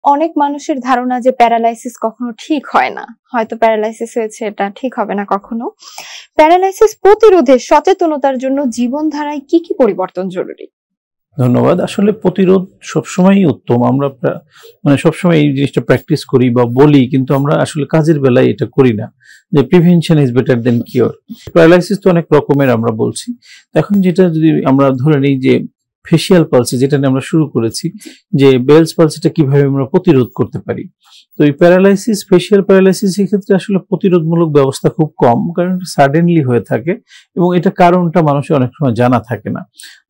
অনেক মানুষের ধারণা যে প্যারালাইসিস কখনো ঠিক হয় না, হয়তো প্যারালাইসিস হয়েছে এটা ঠিক হবে না কখনো। প্যারালাইসিস প্রতিরোধে সচেতনতার জন্য জীবনধারায় কি কি পরিবর্তন জরুরি? ধন্যবাদ। আসলে প্রতিরোধ সবসময়ই উত্তম। আমরা মানে সবসময় এই জিনিসটা প্র্যাকটিস করি বা বলি, কিন্তু আমরা আসলে কাজের বেলায় এটা করি না, যে prevention is better then cure. Paralysis তো অনেক রকমের আমরা বলছি। এখন যেটা যদি আমরা ধরে নিই যে ফেসিয়াল পালসি, যেটা নিয়ে আমরা শুরু করেছি, যে বেলস পালসিটা কিভাবে আমরা প্রতিরোধ করতে পারি। তো এই প্যারালাইসিস, ফেসিয়াল প্যারালাইসিস এর ক্ষেত্রে আসলে প্রতিরোধমূলক ব্যবস্থা খুব কম, কারণ সাডেনলি হয়ে থাকে এবং এটা কারণটা মানুষের অনেক সময় জানা থাকে না,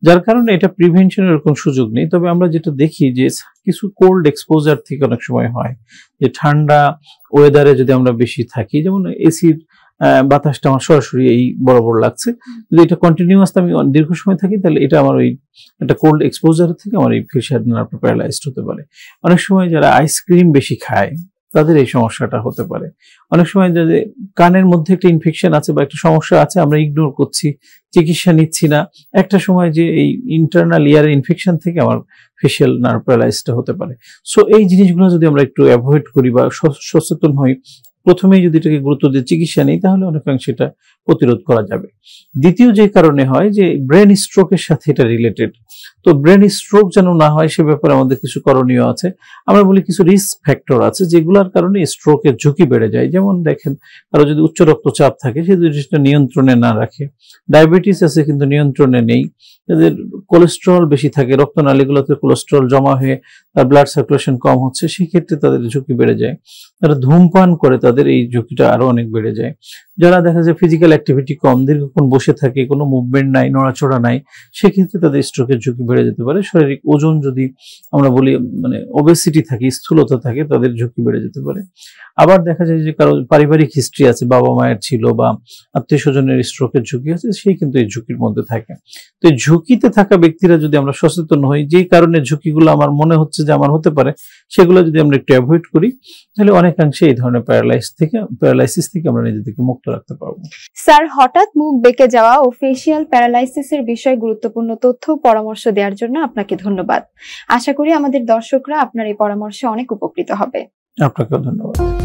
যার কারণে এটা প্রিভেনশনের কোনো সুযোগ নেই। তবে আমরা যেটা দেখি যে কিছু কোল্ড এক্সপোজার থেকে অনেক সময় হয়, যে ঠান্ডা ওয়েদারে যদি আমরা বেশি থাকি, যেমন এসির বাতাসটা আমার সরাসরি এই বরাবর লাগছে, যদি এটা কন্টিনিউয়াস আমি দীর্ঘ সময় থাকি, তাহলে এটা আমার ওই একটা কোল্ড এক্সপোজার থেকে আমার এই ফেসিয়াল নার্ভ প্যারালাইজড হতে পারে। অনেক সময় যারা আইসক্রিম বেশি খায় তাদের এই সমস্যাটা হতে পারে। অনেক সময় যে কানের মধ্যে একটা ইনফেকশন আছে বা একটা সমস্যা আছে, আমরা ইগনোর করছি, চিকিৎসা নিচ্ছি না, একটা সময় যে এই ইন্টারনাল ইয়ারের ইনফেকশন থেকে আমার ফেসিয়াল নার্ভ প্যারালাইজডটা হতে পারে। সো এই জিনিসগুলো যদি আমরা একটু অ্যাভয়েড করি বা সচেতন হই, প্রথমেই যদি এটাকে গুরুত্ব দিয়ে চিকিৎসা নেই, তাহলে অনেকাংশে এটা প্রতিরোধ করা যাবে। দ্বিতীয় যে কারণে হয়, যে ব্রেন স্ট্রোকের সাথে এটা রিলেটেড। তো ব্রেন স্ট্রোক যেন না হয় সে ব্যাপারে আমাদের কিছু করণীয় আছে। আমরা বলি কিছু রিস্ক ফ্যাক্টর আছে যেগুলোর কারণে স্ট্রোকের ঝুঁকি বেড়ে যায়। যেমন দেখেন, কারো যদি উচ্চ রক্তচাপ থাকে, সে জিনিসটা নিয়ন্ত্রণে না রাখে, ডায়াবেটিস আছে কিন্তু নিয়ন্ত্রণে নেই, যাদের কোলেস্ট্রল বেশি থাকে, রক্তনালীগুলোতে কোলেস্ট্রল জমা হয়ে তার ব্লাড সার্কুলেশন কম হচ্ছে, সেক্ষেত্রে তাদের ঝুঁকি বেড়ে যায়। যারা ধূমপান করে তাদের এই ঝুঁকিটা আরো অনেক বেড়ে যায়। যারা দেখা যায় ফিজিক্যাল অ্যাক্টিভিটি কম, দীর্ঘক্ষণ বসে থাকে, কোনো মুভমেন্ট নাই, নড়াচড়া নাই, সেক্ষেত্রে তাদের স্ট্রোকের ঝুঁকি বেড়ে যেতে পারে। শারীরিক ওজন যদি আমরা বলি মানে ওবেসিটি থাকে, স্থূলতা থাকে, তাদের ঝুঁকি বেড়ে যেতে পারে। আবার দেখা যায় যে কারো পারিবারিক হিস্ট্রি আছে, বাবা মায়ের ছিল বা আত্মীয় স্বজনের স্ট্রোকের ঝুঁকি আছে, সেই কিন্তু এই ঝুঁকির মধ্যে থাকে। তো এই ঝুঁকিতে থাকা ব্যক্তিরা যদি আমরা সচেতন হই, যেই কারণে ঝুঁকিগুলো আমার মনে হচ্ছে যে আমার হতে পারে, সেগুলো যদি আমরা একটু অ্যাভয়েড করি, তাহলে অনেকাংশে এই ধরনের প্যারালাইসিস থেকে আমরা নিজেদেরকে মুক্ত রাখতে পারবো। স্যার, হঠাৎ মুখ বেঁকে যাওয়া ও ফেসিয়াল প্যারালাইসিসের বিষয়ে গুরুত্বপূর্ণ তথ্য ও পরামর্শ দেওয়ার জন্য আপনাকে ধন্যবাদ। আশা করি আমাদের দর্শকরা আপনার এই পরামর্শে অনেক উপকৃত হবে। আপনাকেও ধন্যবাদ।